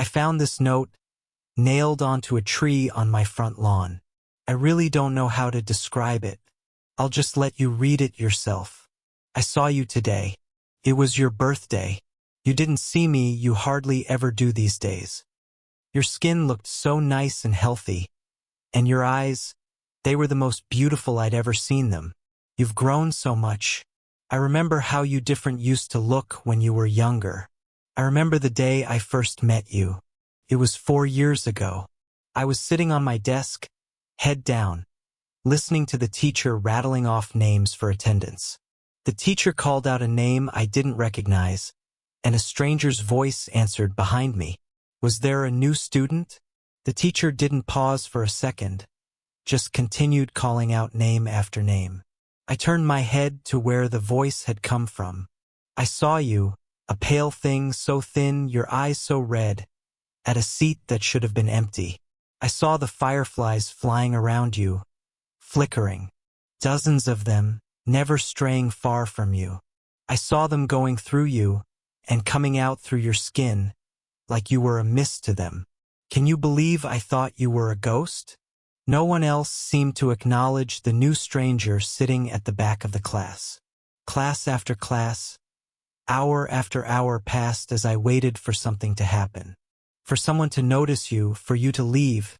I found this note nailed onto a tree on my front lawn. I really don't know how to describe it. I'll just let you read it yourself. I saw you today. It was your birthday. You didn't see me, you hardly ever do these days. Your skin looked so nice and healthy. And your eyes, they were the most beautiful I'd ever seen them. You've grown so much. I remember how you different used to look when you were younger. I remember the day I first met you. It was 4 years ago. I was sitting on my desk, head down, listening to the teacher rattling off names for attendance. The teacher called out a name I didn't recognize, and a stranger's voice answered behind me. Was there a new student? The teacher didn't pause for a second, just continued calling out name after name. I turned my head to where the voice had come from. I saw you, a pale thing so thin, your eyes so red, at a seat that should have been empty. I saw the fireflies flying around you, flickering. Dozens of them, never straying far from you. I saw them going through you and coming out through your skin, like you were a mist to them. Can you believe I thought you were a ghost? No one else seemed to acknowledge the new stranger sitting at the back of the class. Class after class, hour after hour passed as I waited for something to happen. For someone to notice you, for you to leave,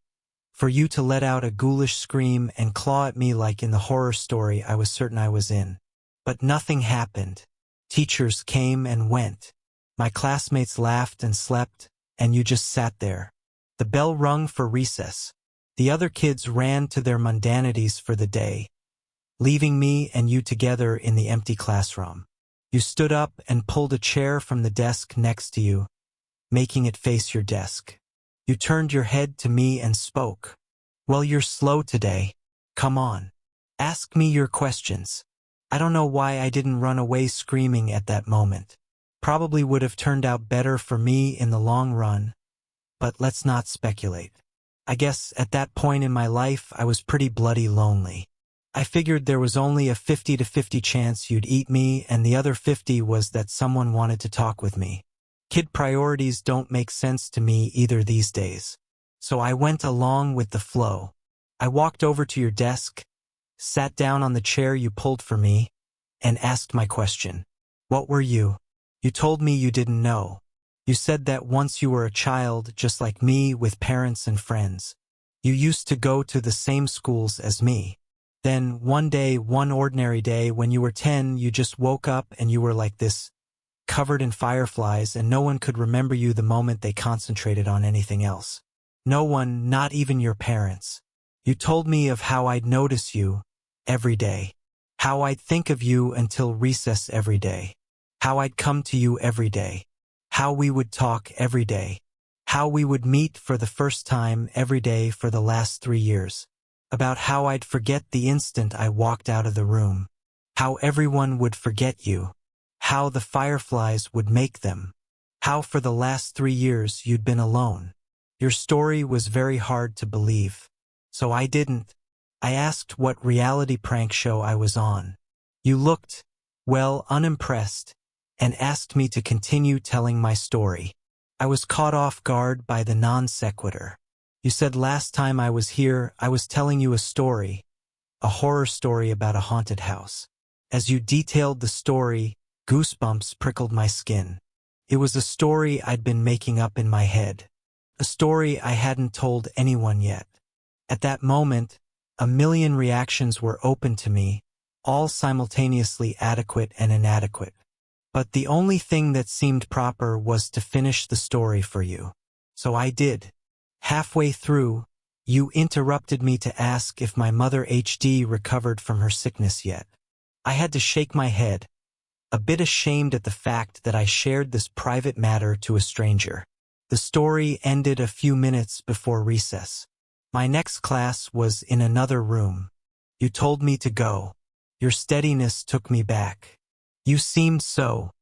for you to let out a ghoulish scream and claw at me like in the horror story I was certain I was in. But nothing happened. Teachers came and went. My classmates laughed and slept, and you just sat there. The bell rung for recess. The other kids ran to their mundanities for the day, leaving me and you together in the empty classroom. You stood up and pulled a chair from the desk next to you, making it face your desk. You turned your head to me and spoke. Well, you're slow today. Come on. Ask me your questions. I don't know why I didn't run away screaming at that moment. Probably would have turned out better for me in the long run, but let's not speculate. I guess at that point in my life I was pretty bloody lonely. I figured there was only a 50-50 chance you'd eat me, and the other 50 was that someone wanted to talk with me. Kid priorities don't make sense to me either these days. So I went along with the flow. I walked over to your desk, sat down on the chair you pulled for me, and asked my question. What were you? You told me you didn't know. You said that once you were a child, just like me, with parents and friends. You used to go to the same schools as me. Then one day, one ordinary day, when you were 10, you just woke up and you were like this, covered in fireflies, and no one could remember you the moment they concentrated on anything else. No one, not even your parents. You told me of how I'd notice you every day, how I'd think of you until recess every day, how I'd come to you every day, how we would talk every day, how we would meet for the first time every day for the last 3 years, about how I'd forget the instant I walked out of the room, how everyone would forget you, how the fireflies would make them, how for the last 3 years you'd been alone. Your story was very hard to believe. So I didn't. I asked what reality prank show I was on. You looked, well, unimpressed, and asked me to continue telling my story. I was caught off guard by the non sequitur. You said last time I was here, I was telling you a story, a horror story about a haunted house. As you detailed the story, goosebumps prickled my skin. It was a story I'd been making up in my head. A story I hadn't told anyone yet. At that moment, a million reactions were open to me, all simultaneously adequate and inadequate. But the only thing that seemed proper was to finish the story for you. So I did. Halfway through, you interrupted me to ask if my mother HD recovered from her sickness yet. I had to shake my head, a bit ashamed at the fact that I shared this private matter to a stranger. The story ended a few minutes before recess. My next class was in another room. You told me to go. Your steadiness took me back. You seemed so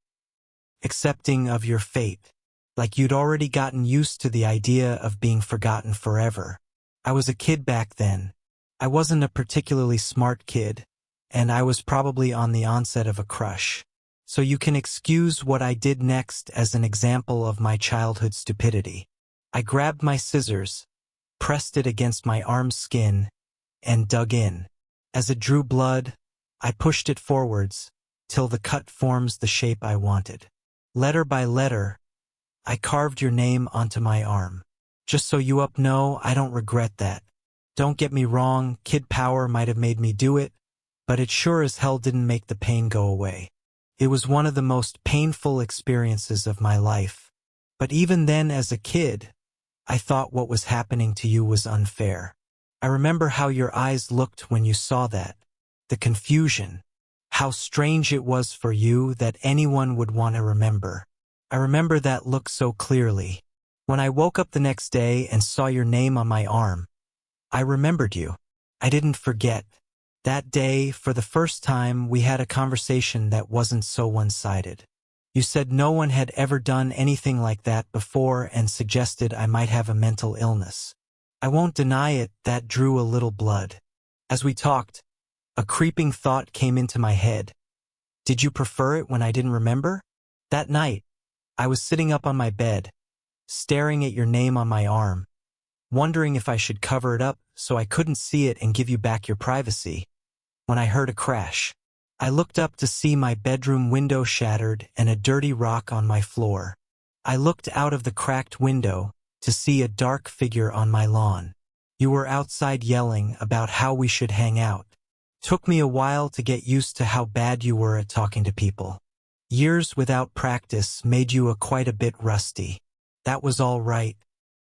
accepting of your fate, like you'd already gotten used to the idea of being forgotten forever. I was a kid back then. I wasn't a particularly smart kid, and I was probably on the onset of a crush. So you can excuse what I did next as an example of my childhood stupidity. I grabbed my scissors, pressed it against my arm's skin, and dug in. As it drew blood, I pushed it forwards, till the cut forms the shape I wanted. Letter by letter, I carved your name onto my arm. Just so you know, I don't regret that. Don't get me wrong, kid power might have made me do it, but it sure as hell didn't make the pain go away. It was one of the most painful experiences of my life. But even then, as a kid, I thought what was happening to you was unfair. I remember how your eyes looked when you saw that. The confusion. How strange it was for you that anyone would want to remember. I remember that look so clearly. When I woke up the next day and saw your name on my arm, I remembered you. I didn't forget. That day, for the first time, we had a conversation that wasn't so one-sided. You said no one had ever done anything like that before and suggested I might have a mental illness. I won't deny it, that drew a little blood. As we talked, a creeping thought came into my head. Did you prefer it when I didn't remember? That night, I was sitting up on my bed, staring at your name on my arm, wondering if I should cover it up so I couldn't see it and give you back your privacy, when I heard a crash. I looked up to see my bedroom window shattered and a dirty rock on my floor. I looked out of the cracked window to see a dark figure on my lawn. You were outside yelling about how we should hang out. Took me a while to get used to how bad you were at talking to people. Years without practice made you quite a bit rusty. That was all right.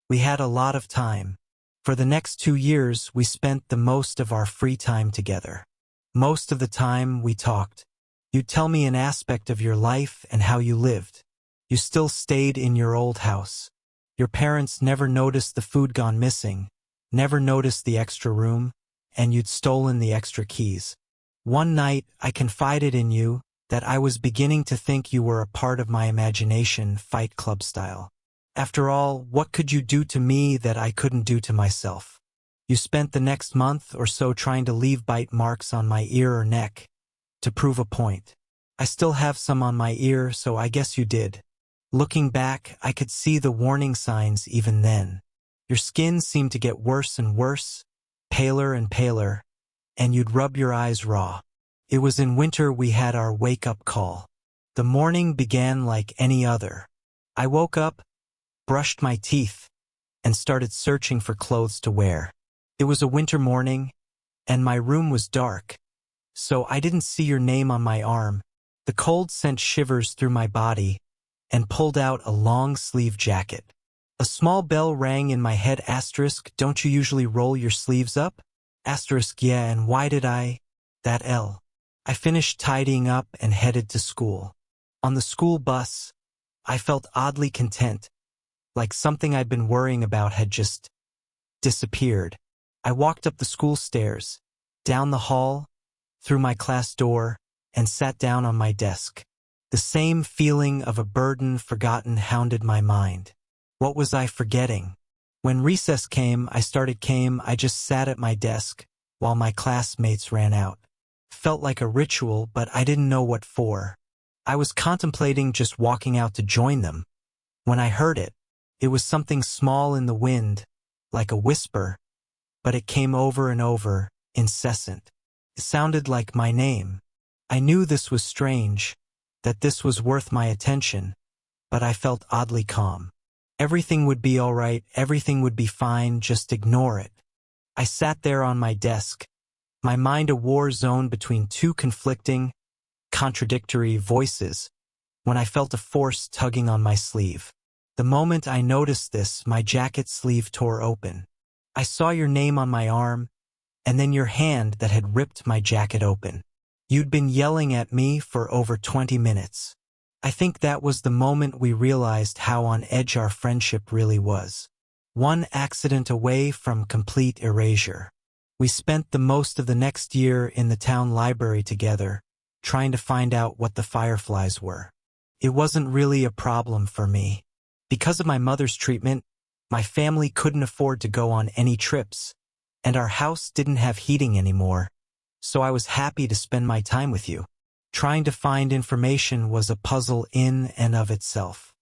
We had a lot of time. For the next 2 years, we spent the most of our free time together. Most of the time, we talked. You'd tell me an aspect of your life and how you lived. You still stayed in your old house. Your parents never noticed the food gone missing, never noticed the extra room, and you'd stolen the extra keys. One night, I confided in you that I was beginning to think you were a part of my imagination, Fight Club style. After all, what could you do to me that I couldn't do to myself? You spent the next month or so trying to leave bite marks on my ear or neck to prove a point. I still have some on my ear, so I guess you did. Looking back, I could see the warning signs even then. Your skin seemed to get worse and worse, paler and paler, and you'd rub your eyes raw. It was in winter we had our wake-up call. The morning began like any other. I woke up, brushed my teeth, and started searching for clothes to wear. It was a winter morning, and my room was dark, so I didn't see your name on my arm. The cold sent shivers through my body, and pulled out a long-sleeve jacket. A small bell rang in my head, asterisk, don't you usually roll your sleeves up? Asterisk, yeah, and why did I? That L. I finished tidying up and headed to school. On the school bus, I felt oddly content, like something I'd been worrying about had just disappeared. I walked up the school stairs, down the hall, through my class door, and sat down on my desk. The same feeling of a burden forgotten hounded my mind. What was I forgetting? When recess came, I just sat at my desk while my classmates ran out. Felt like a ritual, but I didn't know what for. I was contemplating just walking out to join them. When I heard it, it was something small in the wind, like a whisper, but it came over and over, incessant. It sounded like my name. I knew this was strange, that this was worth my attention, but I felt oddly calm. Everything would be all right, everything would be fine, just ignore it. I sat there on my desk, my mind a war zone between two conflicting, contradictory voices, when I felt a force tugging on my sleeve. The moment I noticed this, my jacket sleeve tore open. I saw your name on my arm, and then your hand that had ripped my jacket open. You'd been yelling at me for over 20 minutes. I think that was the moment we realized how on edge our friendship really was. One accident away from complete erasure. We spent the most of the next year in the town library together, trying to find out what the fireflies were. It wasn't really a problem for me. Because of my mother's treatment, my family couldn't afford to go on any trips, and our house didn't have heating anymore, so I was happy to spend my time with you. Trying to find information was a puzzle in and of itself.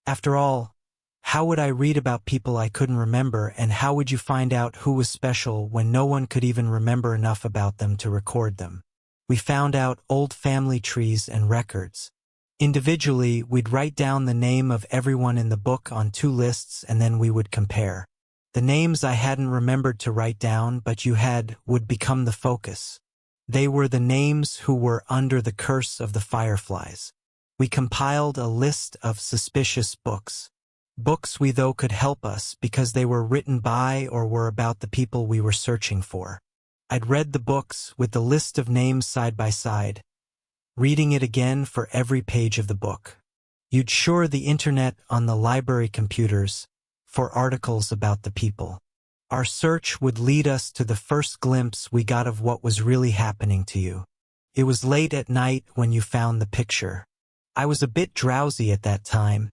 After all, How would I read about people I couldn't remember, and how would you find out who was special when no one could even remember enough about them to record them? We found out old family trees and records. Individually, we'd write down the name of everyone in the book on 2 lists, and then we would compare. The names I hadn't remembered to write down but you had would become the focus. They were the names who were under the curse of the fireflies. We compiled a list of suspicious books. Books we thought could help us because they were written by or were about the people we were searching for. I'd read the books with the list of names side by side, reading it again for every page of the book. You'd sure the internet on the library computers for articles about the people. Our search would lead us to the first glimpse we got of what was really happening to you. It was late at night when you found the picture. I was a bit drowsy at that time,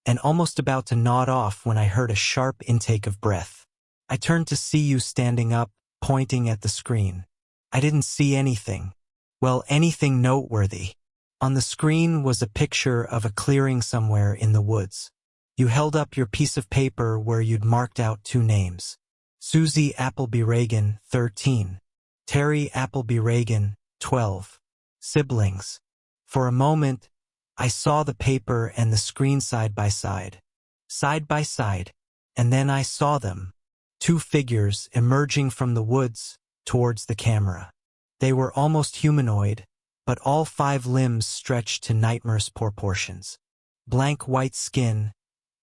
and almost about to nod off when I heard a sharp intake of breath. I turned to see you standing up, pointing at the screen. I didn't see anything. Well, anything noteworthy. On the screen was a picture of a clearing somewhere in the woods. You held up your piece of paper where you'd marked out 2 names. Susie Appleby Reagan, 13. Terry Appleby Reagan, 12. Siblings. For a moment, I saw the paper and the screen side by side, and then I saw them. 2 figures emerging from the woods towards the camera. They were almost humanoid, but all 5 limbs stretched to nightmare's proportions. Blank white skin,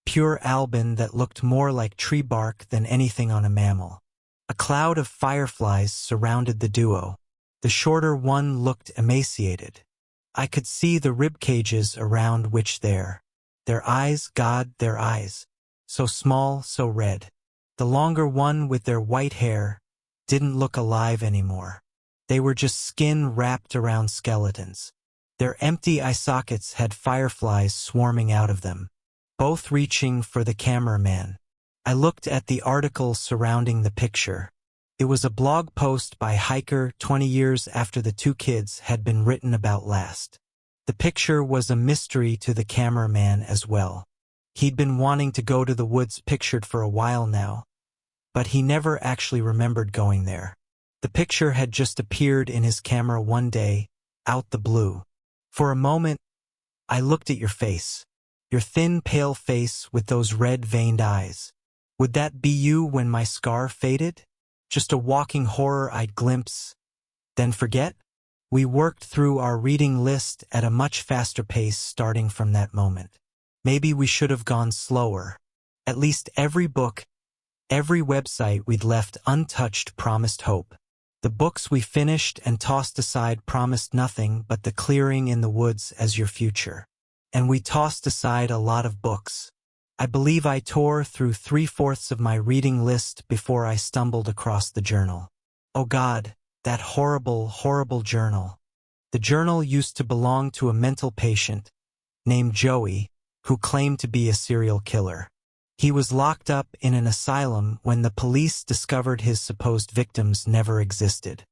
pure albin that looked more like tree bark than anything on a mammal. A cloud of fireflies surrounded the duo. The shorter one looked emaciated. I could see the rib cages around which their eyes, God, their eyes. So small, so red. The longer one with their white hair didn't look alive anymore. They were just skin wrapped around skeletons. Their empty eye sockets had fireflies swarming out of them, both reaching for the cameraman. I looked at the article surrounding the picture. It was a blog post by Hiker 20 years after the 2 kids had been written about last. The picture was a mystery to the cameraman as well. He'd been wanting to go to the woods pictured for a while now, but he never actually remembered going there. The picture had just appeared in his camera one day, out the blue. For a moment, I looked at your face. Your thin, pale face with those red-veined eyes. Would that be you when my scar faded? Just a walking horror I'd glimpse, then forget? We worked through our reading list at a much faster pace starting from that moment. Maybe we should have gone slower. At least every book, every website we'd left untouched promised hope. The books we finished and tossed aside promised nothing but the clearing in the woods as your future. And we tossed aside a lot of books. I believe I tore through 3/4 of my reading list before I stumbled across the journal. Oh God, that horrible, horrible journal. The journal used to belong to a mental patient named Joey who claimed to be a serial killer. He was locked up in an asylum when the police discovered his supposed victims never existed.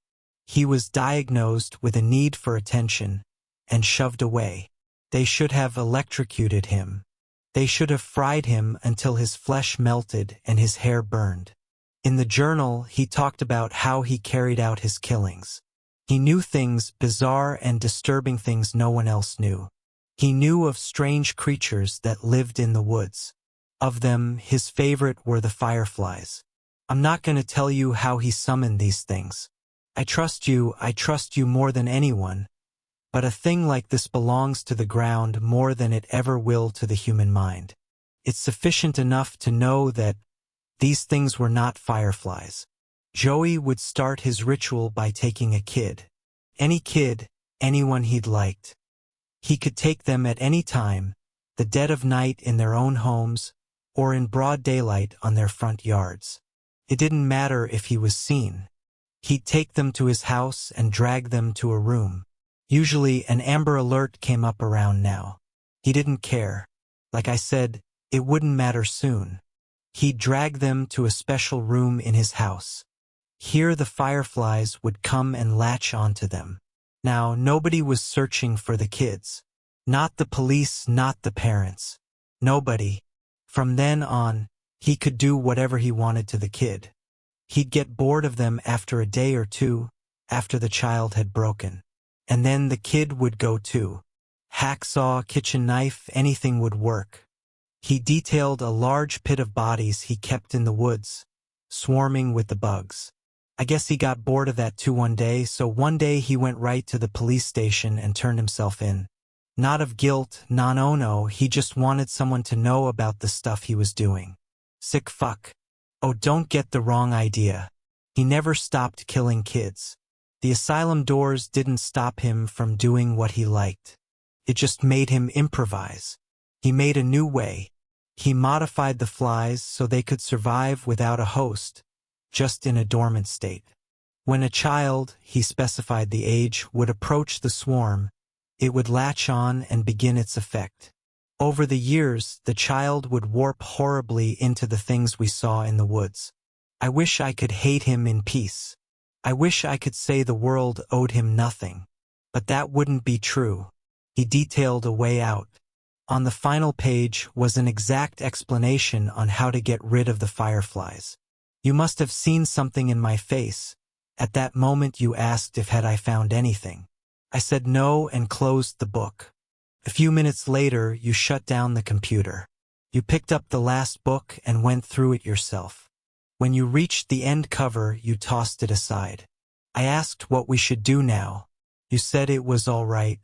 He was diagnosed with a need for attention and shoved away. They should have electrocuted him. They should have fried him until his flesh melted and his hair burned. In the journal, he talked about how he carried out his killings. He knew things, bizarre and disturbing things no one else knew. He knew of strange creatures that lived in the woods. Of them, his favorite were the fireflies. I'm not going to tell you how he summoned these things. I trust you more than anyone. But a thing like this belongs to the ground more than it ever will to the human mind. It's sufficient enough to know that these things were not fireflies. Joey would start his ritual by taking a kid. Any kid, anyone he'd liked. He could take them at any time, the dead of night in their own homes, or in broad daylight on their front yards. It didn't matter if he was seen. He'd take them to his house and drag them to a room. Usually an Amber Alert came up around now. He didn't care. Like I said, it wouldn't matter soon. He'd drag them to a special room in his house. Here the fireflies would come and latch onto them. Now, nobody was searching for the kids. Not the police, not the parents. Nobody. From then on, he could do whatever he wanted to the kid. He'd get bored of them after a day or two, after the child had broken. And then the kid would go too. Hacksaw, kitchen knife, anything would work. He detailed a large pit of bodies he kept in the woods, swarming with the bugs. I guess he got bored of that too one day, so one day he went right to the police station and turned himself in. Not of guilt, no, he just wanted someone to know about the stuff he was doing. Sick fuck. Oh, don't get the wrong idea. He never stopped killing kids. The asylum doors didn't stop him from doing what he liked. It just made him improvise. He made a new way. He modified the flies so they could survive without a host, just in a dormant state. When a child, he specified the age, would approach the swarm, it would latch on and begin its effect. Over the years, the child would warp horribly into the things we saw in the woods. I wish I could hate him in peace. I wish I could say the world owed him nothing. But that wouldn't be true. He detailed a way out. On the final page was an exact explanation on how to get rid of the fireflies. You must have seen something in my face. At that moment you asked if had I found anything. I said no and closed the book. A few minutes later, you shut down the computer. You picked up the last book and went through it yourself. When you reached the end cover, you tossed it aside. I asked what we should do now. You said it was all right.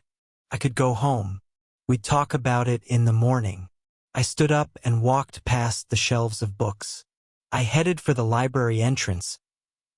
I could go home. We'd talk about it in the morning. I stood up and walked past the shelves of books. I headed for the library entrance,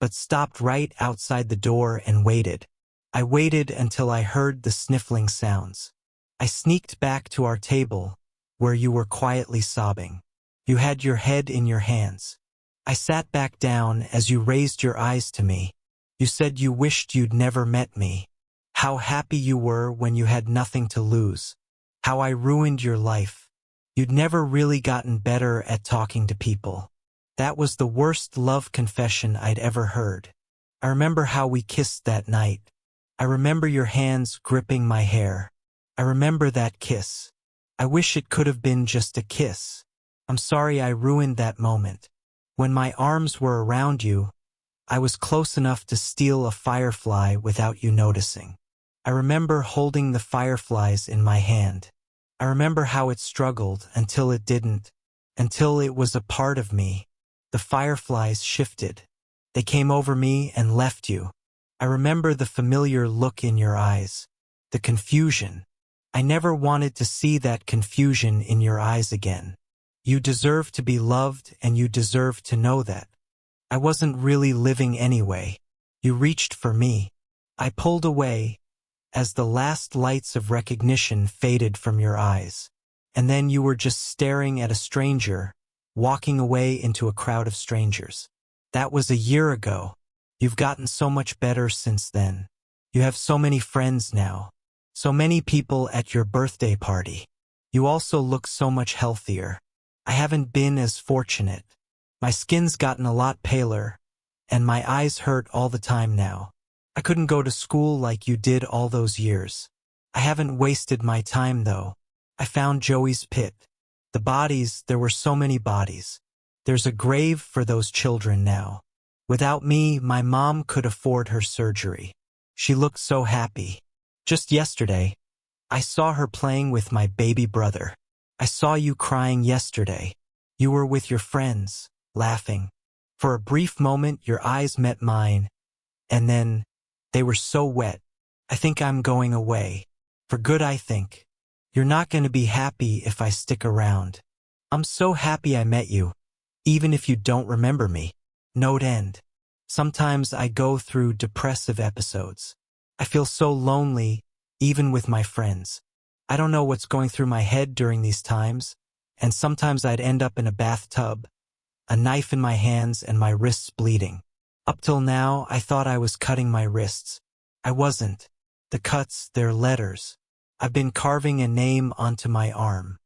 but stopped right outside the door and waited. I waited until I heard the sniffling sounds. I sneaked back to our table, where you were quietly sobbing. You had your head in your hands. I sat back down as you raised your eyes to me. You said you wished you'd never met me. How happy you were when you had nothing to lose. How I ruined your life. You'd never really gotten better at talking to people. That was the worst love confession I'd ever heard. I remember how we kissed that night. I remember your hands gripping my hair. I remember that kiss. I wish it could have been just a kiss. I'm sorry I ruined that moment. When my arms were around you, I was close enough to steal a firefly without you noticing. I remember holding the fireflies in my hand. I remember how it struggled until it didn't, until it was a part of me. The fireflies shifted. They came over me and left you. I remember the familiar look in your eyes, the confusion. I never wanted to see that confusion in your eyes again. You deserve to be loved and you deserve to know that. I wasn't really living anyway. You reached for me. I pulled away as the last lights of recognition faded from your eyes. And then you were just staring at a stranger, walking away into a crowd of strangers. That was a year ago. You've gotten so much better since then. You have so many friends now. So many people at your birthday party. You also look so much healthier. I haven't been as fortunate. My skin's gotten a lot paler, and my eyes hurt all the time now. I couldn't go to school like you did all those years. I haven't wasted my time though. I found Joey's pit. The bodies, there were so many bodies. There's a grave for those children now. Without me, my mom could afford her surgery. She looked so happy. Just yesterday, I saw her playing with my baby brother. I saw you crying yesterday. You were with your friends, laughing. For a brief moment, your eyes met mine, and then they were so wet. I think I'm going away. For good, I think. You're not going to be happy if I stick around. I'm so happy I met you, even if you don't remember me. Note end. Sometimes I go through depressive episodes. I feel so lonely, even with my friends. I don't know what's going through my head during these times, and sometimes I'd end up in a bathtub, a knife in my hands and my wrists bleeding. Up till now, I thought I was cutting my wrists. I wasn't. The cuts, they're letters. I've been carving a name onto my arm.